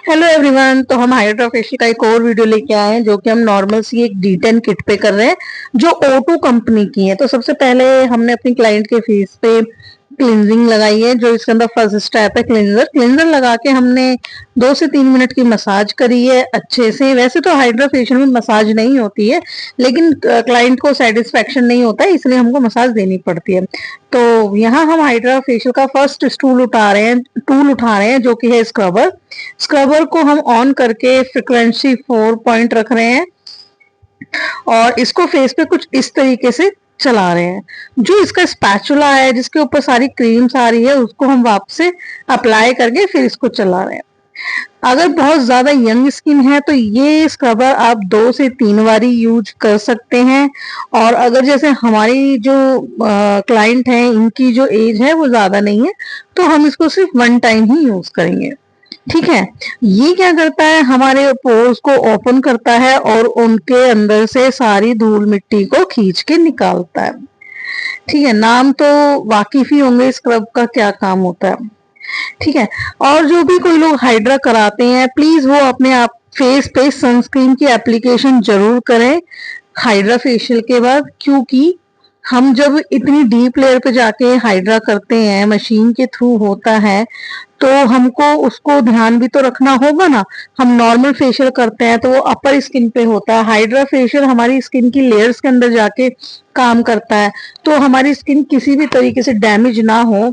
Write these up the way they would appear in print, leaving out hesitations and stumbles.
Hello everyone. तो हम hydra facial का एक और वीडियो लेके आए हैं जो कि हम नॉर्मल सी एक D10 किट पे कर रहे हैं जो O2 कंपनी की है। तो सबसे पहले हमने अपनी क्लाइंट के फेस पे क्लिनजिंग लगाई है। जो इसके अंदर फर्स्ट स्टेप है क्लिनजर। क्लिनजर लगा के हमने 2 से 3 मिनट की मसाज करी है अच्छे से। वैसे तो हाइड्रा फेशियल में मसाज नहीं होती है, लेकिन क्लाइंट को सेटिस्फेक्शन नहीं होता है, इसलिए हमको मसाज देनी पड़ती है। तो यहाँ हम हाइड्रा फेशियल का फर्स्ट टूल उठा रहे हैं जो कि है स्क्रबर। स्क्रबर को हम ऑन करके फ्रिक्वेंसी 4 पॉइंट रख रहे हैं और इसको फेस पे कुछ इस तरीके से चला रहे हैं। जो इसका स्पैचुला है जिसके ऊपर सारी क्रीम्स आ रही है उसको हम वापस से अप्लाई करके फिर इसको चला रहे हैं। अगर बहुत ज्यादा यंग स्किन है तो ये स्क्रबर आप 2 से 3 बारी यूज कर सकते हैं। और अगर जैसे हमारी जो क्लाइंट है इनकी जो एज है वो ज्यादा नहीं है तो हम इसको सिर्फ 1 टाइम ही यूज करेंगे। ठीक है। ये क्या करता है, हमारे पोर्स को ओपन करता है और उनके अंदर से सारी धूल मिट्टी को खींच के निकालता है। ठीक है। नाम तो वाकिफ ही होंगे स्क्रब का क्या काम होता है। ठीक है। और जो भी कोई लोग हाइड्रा कराते हैं प्लीज वो अपने आप फेस पे सनस्क्रीन की एप्लीकेशन जरूर करें हाइड्रा फेशियल के बाद, क्योंकि हम जब इतनी डीप लेयर पे जाके हाइड्रा करते हैं, मशीन के थ्रू होता है, तो हमको उसको ध्यान भी तो रखना होगा ना। हम नॉर्मल फेशियल करते हैं तो वो अपर स्किन पे होता है, हाइड्रा फेशियल हमारी स्किन की लेयर्स के अंदर जाके काम करता है, तो हमारी स्किन किसी भी तरीके से डैमेज ना हो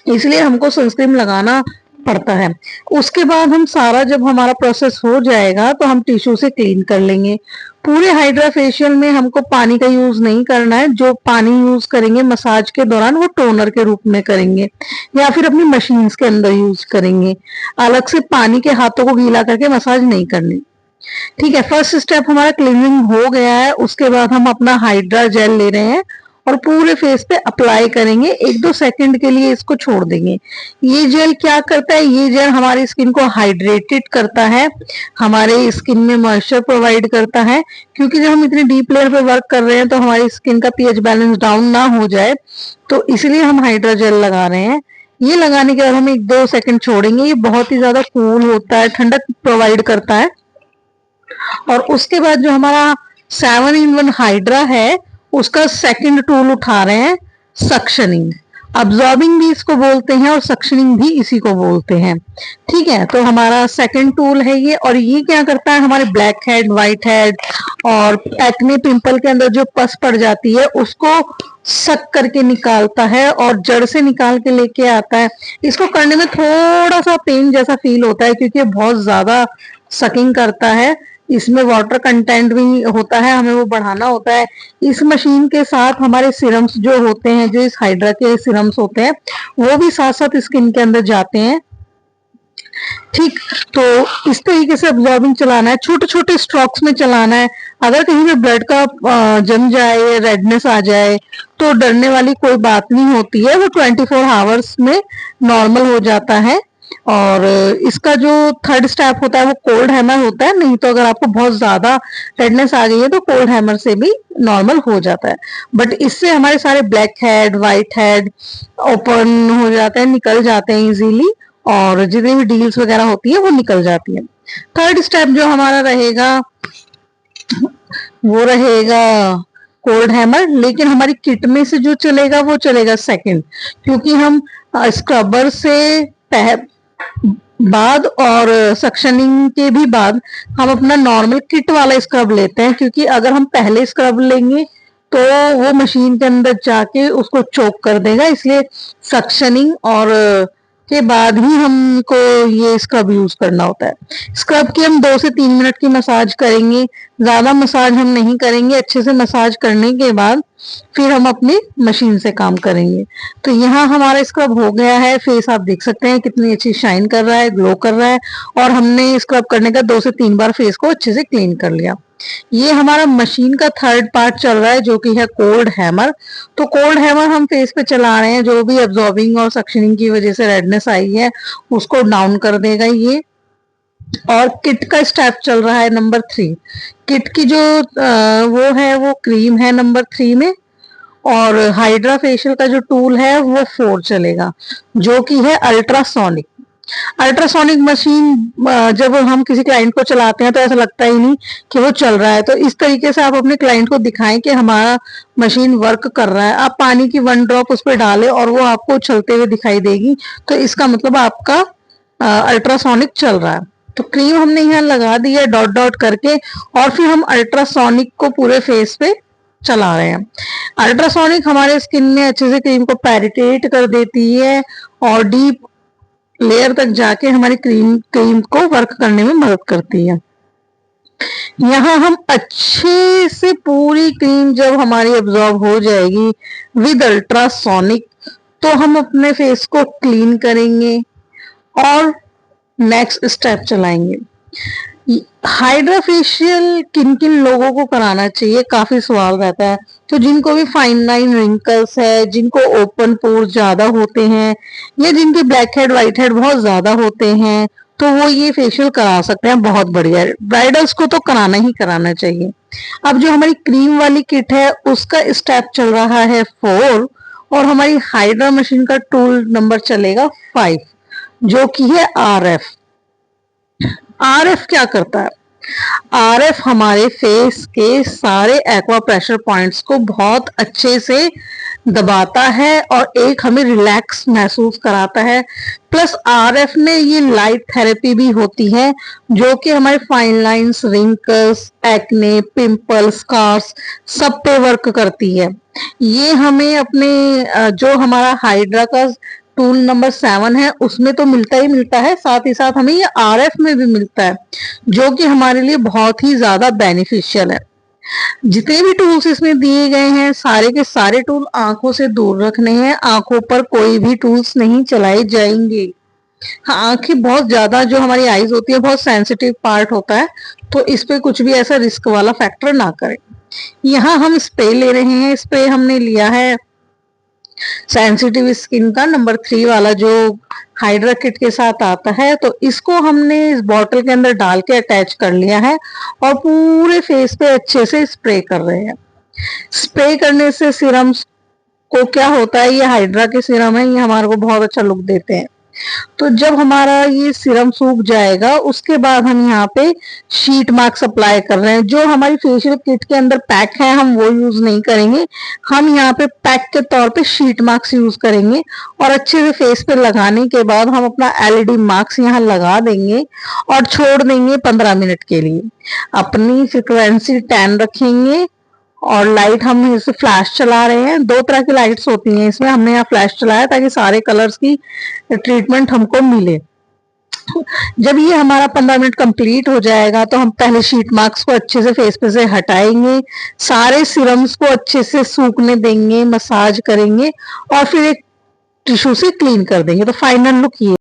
इसलिए हमको सनस्क्रीन लगाना पड़ता है। उसके बाद हम सारा जब हमारा प्रोसेस हो जाएगा तो हम टिश्यू से क्लीन कर लेंगे। पूरे हाइड्रा फेशियल में हमको पानी का यूज नहीं करना है। जो पानी यूज करेंगे मसाज के दौरान वो टोनर के रूप में करेंगे या फिर अपनी मशीन्स के अंदर यूज करेंगे। अलग से पानी के हाथों को गीला करके मसाज नहीं करनी। ठीक है। फर्स्ट स्टेप हमारा क्लीनिंग हो गया है। उसके बाद हम अपना हाइड्रा जेल ले रहे हैं और पूरे फेस पे अप्लाई करेंगे। 1-2 सेकंड के लिए इसको छोड़ देंगे। ये जेल क्या करता है, ये जेल हमारी स्किन को हाइड्रेटेड करता है, हमारे स्किन में मॉइस्चर प्रोवाइड करता है। क्योंकि जब हम इतनी डीप लेयर पे वर्क कर रहे हैं तो हमारी स्किन का पीएच बैलेंस डाउन ना हो जाए, तो इसलिए हम हाइड्रा जेल लगा रहे हैं। ये लगाने के बाद हम 1-2 सेकंड छोड़ेंगे। ये बहुत ही ज्यादा कूल होता है, ठंडक प्रोवाइड करता है। और उसके बाद जो हमारा 7-in-1 हाइड्रा है उसका सेकंड टूल उठा रहे हैं, सक्शनिंग। अब्जॉर्बिंग भी इसको बोलते हैं और सक्शनिंग भी इसी को बोलते हैं। ठीक है। तो हमारा सेकंड टूल है ये, और ये क्या करता है, हमारे ब्लैक हेड, व्हाइट हेड और एक्ने पिंपल के अंदर जो पस पड़ जाती है उसको सक करके निकालता है और जड़ से निकाल के लेके आता है। इसको करने में थोड़ा सा पेन जैसा फील होता है क्योंकि बहुत ज्यादा सकिंग करता है। इसमें वाटर कंटेंट भी होता है, हमें वो बढ़ाना होता है। इस मशीन के साथ हमारे सिरम्स जो होते हैं, जो इस हाइड्रा के सिरम्स होते हैं, वो भी साथ साथ स्किन के अंदर जाते हैं। ठीक। तो इस तरीके से अब्जॉर्बिंग चलाना है, छोटे छोटे स्ट्रोक्स में चलाना है। अगर कहीं पे ब्लड का जम जाए, रेडनेस आ जाए, तो डरने वाली कोई बात नहीं होती है। वो 24 आवर्स में नॉर्मल हो जाता है। और इसका जो थर्ड स्टेप होता है वो कोल्ड हैमर होता है। नहीं तो अगर आपको बहुत ज्यादा रेडनेस आ गई है तो कोल्ड हैमर से भी नॉर्मल हो जाता है। बट इससे हमारे सारे black head, white head open हो जाते हैं, निकल जाते हैं इजीली, और जितनी भी डील्स वगैरह होती है वो निकल जाती है। थर्ड स्टेप जो हमारा रहेगा वो रहेगा कोल्ड हैमर, लेकिन हमारी किट में से जो चलेगा वो चलेगा सेकंड, क्योंकि हम स्क्रबर से बाद और सक्शनिंग के भी बाद हम अपना नॉर्मल किट वाला स्क्रब लेते हैं। क्योंकि अगर हम पहले स्क्रब लेंगे तो वो मशीन के अंदर जाके उसको चोक कर देगा, इसलिए सक्शनिंग और के बाद ही हमको ये स्क्रब यूज करना होता है। स्क्रब की हम 2 से 3 मिनट की मसाज करेंगे, ज्यादा मसाज हम नहीं करेंगे। अच्छे से मसाज करने के बाद फिर हम अपनी मशीन से काम करेंगे। तो यहाँ हमारा स्क्रब हो गया है। फेस आप देख सकते हैं कितनी अच्छी शाइन कर रहा है, ग्लो कर रहा है, और हमने स्क्रब करने का 2 से 3 बार फेस को अच्छे से क्लीन कर लिया। ये हमारा मशीन का थर्ड पार्ट चल रहा है जो कि है कोल्ड हैमर। तो कोल्ड हैमर हम फेस पे चला रहे हैं, जो भी अब्जॉर्बिंग और सक्शनिंग की वजह से रेडनेस आई है उसको डाउन कर देगा ये। और किट का स्टेप चल रहा है नंबर 3। किट की जो वो है वो क्रीम है नंबर 3 में, और हाइड्रा फेशियल का जो टूल है वो 4 चलेगा, जो कि है अल्ट्रासोनिक। अल्ट्रासोनिक मशीन जब हम किसी क्लाइंट को चलाते हैं तो ऐसा लगता ही नहीं कि वो चल रहा है। तो इस तरीके से आप अपने क्लाइंट को दिखाएं कि हमारा मशीन वर्क कर रहा है। आप पानी की 1 ड्रॉप उस पर डालें और वो आपको चलते हुए दिखाई देगी, तो इसका मतलब आपका अल्ट्रासोनिक चल रहा है। तो क्रीम हमने यहाँ लगा दी है डॉट डॉट करके, और फिर हम अल्ट्रासोनिक को पूरे फेस पे चला रहे हैं। अल्ट्रासोनिक हमारे स्किन में अच्छे से क्रीम को पेनिट्रेट कर देती है और डीप लेयर तक जाके हमारी क्रीम को वर्क करने में मदद करती है। यहाँ हम अच्छे से पूरी क्रीम जब हमारी एब्जॉर्ब हो जाएगी विद अल्ट्रासोनिक, तो हम अपने फेस को क्लीन करेंगे और नेक्स्ट स्टेप चलाएंगे। हाइड्रा फेशियल किन किन लोगों को कराना चाहिए, काफी सवाल रहता है। तो जिनको भी फाइन लाइन रिंकल्स है, जिनको ओपन पोर्स ज्यादा होते हैं, या जिनके ब्लैक हेड व्हाइट हेड बहुत ज्यादा होते हैं, तो वो ये फेशियल करा सकते हैं। बहुत बढ़िया है, ब्राइडल्स को तो कराना ही कराना चाहिए। अब जो हमारी क्रीम वाली किट है उसका स्टेप चल रहा है 4, और हमारी हाइड्रा मशीन का टूल नंबर चलेगा 5, जो कि है RF। RF क्या करता है? RF हमारे फेस के सारे एक्वा प्रेशर पॉइंट्स को बहुत अच्छे से दबाता है और एक हमें रिलैक्स महसूस कराता है। प्लस RF में ये लाइट थेरेपी भी होती है, जो कि हमारे fine lines, wrinkles, acne, pimples, scars सब पे वर्क करती है। ये हमें अपने जो हमारा हाइड्रा का टूल नंबर 7 है उसमें तो मिलता ही मिलता है, साथ ही साथ हमें ये RF में भी मिलता है, जो कि हमारे लिए बहुत ही ज्यादा बेनिफिशियल है। जितने भी टूल्स इसमें दिए गए हैं सारे के सारे टूल आंखों से दूर रखने हैं, आंखों पर कोई भी टूल्स नहीं चलाए जाएंगे। हाँ, आंखें बहुत ज्यादा, जो हमारी आईज होती है, बहुत सेंसिटिव पार्ट होता है, तो इस पे कुछ भी ऐसा रिस्क वाला फैक्टर ना करें। यहाँ हम स्प्रे ले रहे हैं। स्प्रे हमने लिया है सेंसिटिव स्किन का नंबर 3 वाला, जो हाइड्रा किट के साथ आता है। तो इसको हमने इस बॉटल के अंदर डाल के अटैच कर लिया है और पूरे फेस पे अच्छे से स्प्रे कर रहे हैं। स्प्रे करने से सीरम को क्या होता है, ये हाइड्रा के सीरम है, ये हमारे को बहुत अच्छा लुक देते हैं। तो जब हमारा ये सीरम सूख जाएगा उसके बाद हम यहाँ पे शीट मास्क अप्लाई कर रहे हैं। जो हमारी फेशियल किट के अंदर पैक है हम वो यूज नहीं करेंगे, हम यहाँ पे पैक के तौर पे शीट मास्क यूज करेंगे। और अच्छे से फेस पे लगाने के बाद हम अपना LED मास्क यहाँ लगा देंगे और छोड़ देंगे 15 मिनट के लिए। अपनी फ्रिक्वेंसी 10 रखेंगे और लाइट हम इसे फ्लैश चला रहे हैं। 2 तरह की लाइट्स होती हैं इसमें, हमने यहाँ फ्लैश चलाया ताकि सारे कलर्स की ट्रीटमेंट हमको मिले। जब ये हमारा 15 मिनट कंप्लीट हो जाएगा तो हम पहले शीट मास्क को अच्छे से फेस पे से हटाएंगे, सारे सीरम्स को अच्छे से सूखने देंगे, मसाज करेंगे और फिर एक टिश्यू से क्लीन कर देंगे। तो फाइनल लुक ये